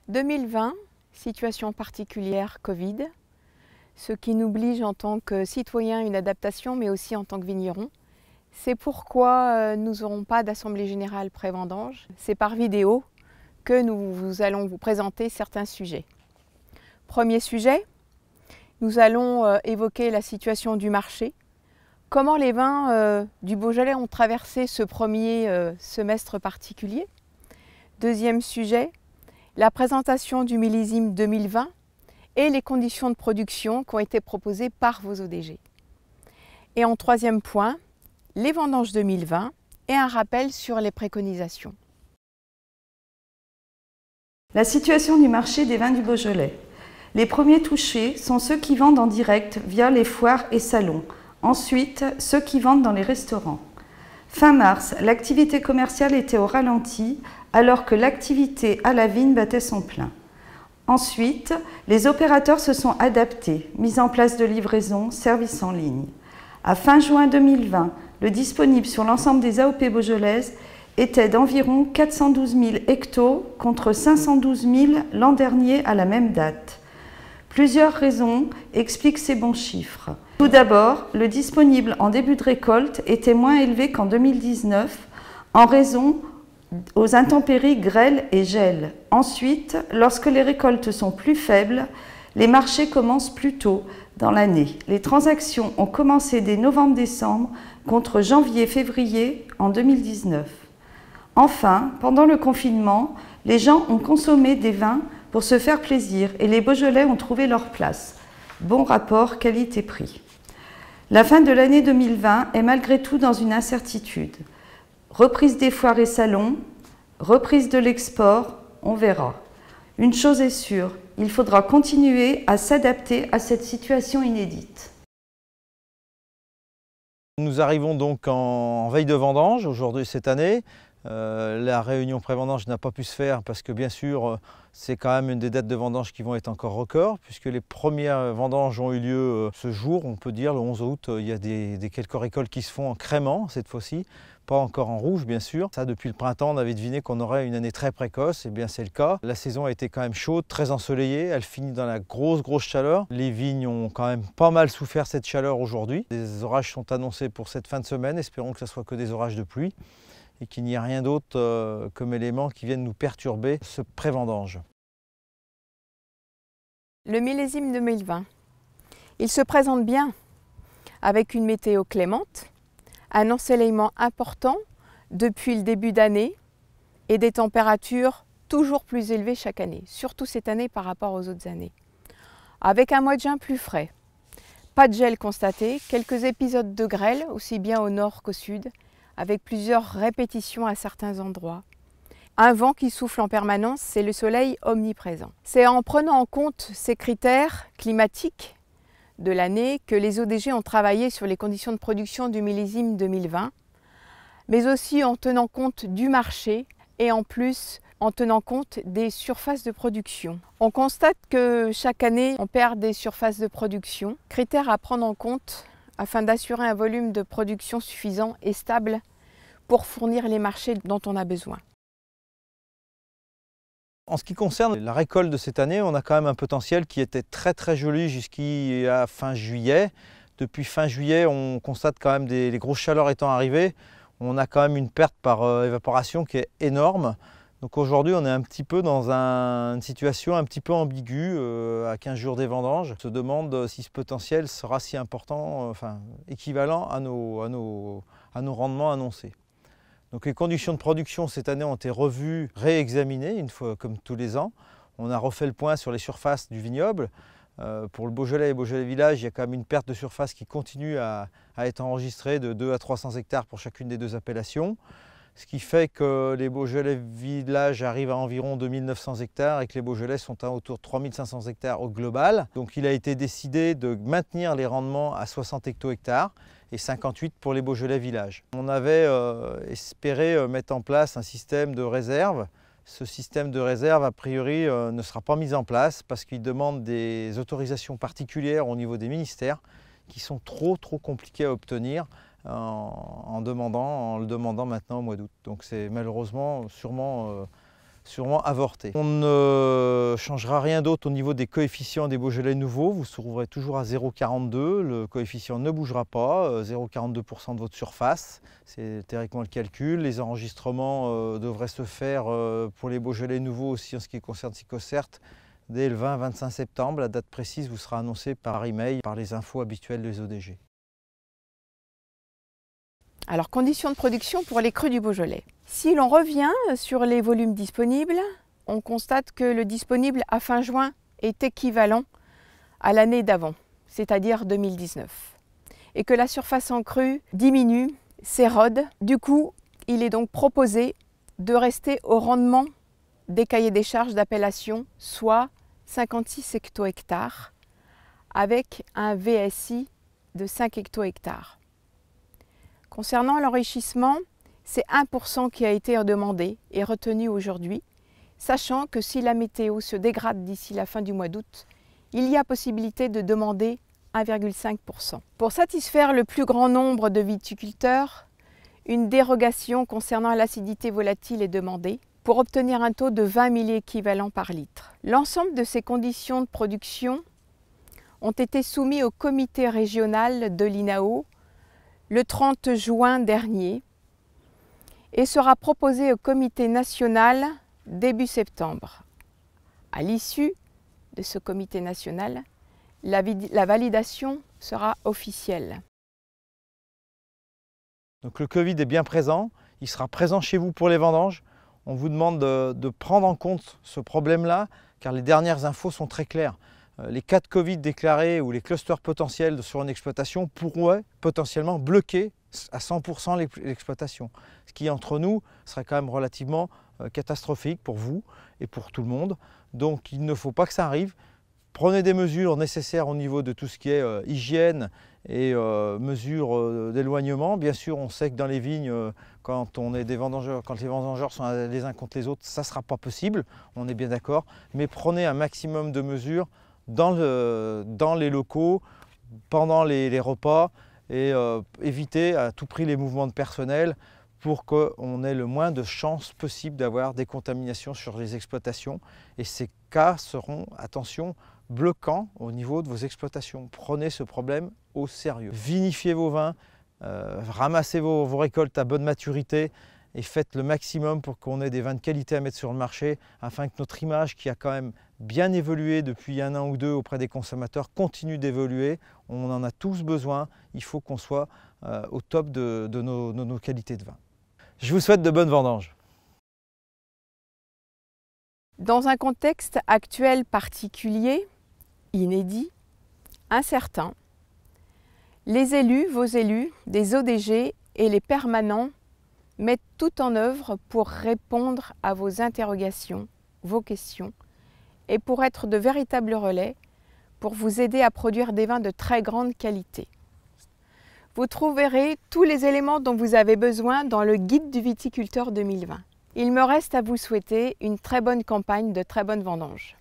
2020, situation particulière Covid, ce qui nous oblige en tant que citoyens à une adaptation, mais aussi en tant que vignerons. C'est pourquoi nous n'aurons pas d'assemblée générale pré-vendange. C'est par vidéo que nous allons vous présenter certains sujets. Premier sujet, nous allons évoquer la situation du marché. Comment les vins du Beaujolais ont traversé ce premier semestre particulier. Deuxième sujet, la présentation du millésime 2020 et les conditions de production qui ont été proposées par vos ODG. Et en troisième point, les vendanges 2020 et un rappel sur les préconisations. La situation du marché des vins du Beaujolais. Les premiers touchés sont ceux qui vendent en direct via les foires et salons. Ensuite, ceux qui vendent dans les restaurants. Fin mars, l'activité commerciale était au ralenti, alors que l'activité à la vigne battait son plein. Ensuite, les opérateurs se sont adaptés, mise en place de livraison, services en ligne. À fin juin 2020, le disponible sur l'ensemble des AOP beaujolaises était d'environ 412 000 hectos contre 512 000 l'an dernier à la même date. Plusieurs raisons expliquent ces bons chiffres. Tout d'abord, le disponible en début de récolte était moins élevé qu'en 2019 en raison aux intempéries grêle et gel. Ensuite, lorsque les récoltes sont plus faibles, les marchés commencent plus tôt dans l'année. Les transactions ont commencé dès novembre-décembre contre janvier-février en 2019. Enfin, pendant le confinement, les gens ont consommé des vins pour se faire plaisir et les Beaujolais ont trouvé leur place. Bon rapport qualité-prix. La fin de l'année 2020 est malgré tout dans une incertitude. Reprise des foires et salons, reprise de l'export, on verra. Une chose est sûre, il faudra continuer à s'adapter à cette situation inédite. Nous arrivons donc en veille de vendange aujourd'hui cette année. La réunion pré-vendange n'a pas pu se faire parce que bien sûr c'est quand même une des dates de vendange qui vont être encore records puisque les premières vendanges ont eu lieu ce jour, on peut dire le 11 août. Il y a quelques récoltes qui se font en crémant cette fois-ci, pas encore en rouge bien sûr. Ça depuis le printemps on avait deviné qu'on aurait une année très précoce, et bien c'est le cas. La saison a été quand même chaude, très ensoleillée, elle finit dans la grosse chaleur. Les vignes ont quand même pas mal souffert cette chaleur aujourd'hui. Des orages sont annoncés pour cette fin de semaine, espérons que ce soit que des orages de pluie et qu'il n'y ait rien d'autre comme élément qui vienne nous perturber ce pré-vendange. Le millésime 2020, il se présente bien avec une météo clémente, un ensoleillement important depuis le début d'année et des températures toujours plus élevées chaque année, surtout cette année par rapport aux autres années. Avec un mois de juin plus frais, pas de gel constaté, quelques épisodes de grêle aussi bien au nord qu'au sud, avec plusieurs répétitions à certains endroits. Un vent qui souffle en permanence, c'est le soleil omniprésent. C'est en prenant en compte ces critères climatiques de l'année que les ODG ont travaillé sur les conditions de production du millésime 2020, mais aussi en tenant compte du marché et en plus en tenant compte des surfaces de production. On constate que chaque année, on perd des surfaces de production, critères à prendre en compte afin d'assurer un volume de production suffisant et stable pour fournir les marchés dont on a besoin. En ce qui concerne la récolte de cette année, on a quand même un potentiel qui était très joli jusqu'à fin juillet. Depuis fin juillet, on constate quand même les grosses chaleurs étant arrivées, on a quand même une perte par évaporation qui est énorme. Donc aujourd'hui, on est un petit peu dans une situation un petit peu ambiguë à 15 jours des vendanges. On se demande si ce potentiel sera si important, équivalent à nos rendements annoncés. Donc les conditions de production cette année ont été revues, réexaminées une fois comme tous les ans. On a refait le point sur les surfaces du vignoble. Pour le Beaujolais et Beaujolais Village, il y a quand même une perte de surface qui continue à être enregistrée de 2 à 300 hectares pour chacune des deux appellations. Ce qui fait que les Beaujolais Village arrivent à environ 2900 hectares et que les Beaujolais sont à autour de 3500 hectares au global. Donc il a été décidé de maintenir les rendements à 60 hecto-hectares et 58 pour les Beaujolais Village. On avait espéré mettre en place un système de réserve. Ce système de réserve, a priori, ne sera pas mis en place parce qu'il demande des autorisations particulières au niveau des ministères qui sont trop compliquées à obtenir en le demandant maintenant au mois d'août. Donc c'est malheureusement sûrement sûrement avorté. On ne changera rien d'autre au niveau des coefficients des Beaujolais nouveaux. Vous trouverez toujours à 0,42. Le coefficient ne bougera pas, 0,42% de votre surface. C'est théoriquement le calcul. Les enregistrements devraient se faire pour les Beaujolais nouveaux aussi en ce qui concerne Sycocert dès le 20-25 septembre. La date précise vous sera annoncée par email, par les infos habituelles des ODG. Alors, conditions de production pour les crus du Beaujolais. Si l'on revient sur les volumes disponibles, on constate que le disponible à fin juin est équivalent à l'année d'avant, c'est-à-dire 2019. Et que la surface en crue diminue, s'érode. Du coup, il est donc proposé de rester au rendement des cahiers des charges d'appellation, soit 56 hecto-hectares, avec un VSI de 5 hecto-hectares. Concernant l'enrichissement, c'est 1% qui a été demandé et retenu aujourd'hui, sachant que si la météo se dégrade d'ici la fin du mois d'août, il y a possibilité de demander 1,5%. Pour satisfaire le plus grand nombre de viticulteurs, une dérogation concernant l'acidité volatile est demandée pour obtenir un taux de 20 milli-équivalents par litre. L'ensemble de ces conditions de production ont été soumis au comité régional de l'INAO le 30 juin dernier et sera proposé au comité national début septembre. À l'issue de ce comité national, la validation sera officielle. Donc le Covid est bien présent, il sera présent chez vous pour les vendanges. On vous demande de prendre en compte ce problème-là, car les dernières infos sont très claires. Les cas de Covid déclarés ou les clusters potentiels sur une exploitation pourraient potentiellement bloquer à 100% l'exploitation. Ce qui, entre nous, serait quand même relativement catastrophique pour vous et pour tout le monde. Donc il ne faut pas que ça arrive. Prenez des mesures nécessaires au niveau de tout ce qui est hygiène et mesures d'éloignement. Bien sûr, on sait que dans les vignes, quand on est des vendangeurs, quand les vendangeurs sont les uns contre les autres, ça ne sera pas possible, on est bien d'accord. Mais prenez un maximum de mesures dans les locaux, pendant les repas, et évitez à tout prix les mouvements de personnel pour qu'on ait le moins de chances possible d'avoir des contaminations sur les exploitations. Et ces cas seront, attention, bloquants au niveau de vos exploitations. Prenez ce problème au sérieux. Vinifiez vos vins, ramassez vos récoltes à bonne maturité et faites le maximum pour qu'on ait des vins de qualité à mettre sur le marché afin que notre image, qui a quand même bien évolué depuis un an ou deux auprès des consommateurs, continue d'évoluer. On en a tous besoin. Il faut qu'on soit au top de nos qualités de vin. Je vous souhaite de bonnes vendanges. Dans un contexte actuel particulier, inédit, incertain, les élus, vos élus, des ODG et les permanents mettent tout en œuvre pour répondre à vos interrogations, vos questions, et pour être de véritables relais pour vous aider à produire des vins de très grande qualité. Vous trouverez tous les éléments dont vous avez besoin dans le guide du viticulteur 2020. Il me reste à vous souhaiter une très bonne campagne de très bonnes vendanges.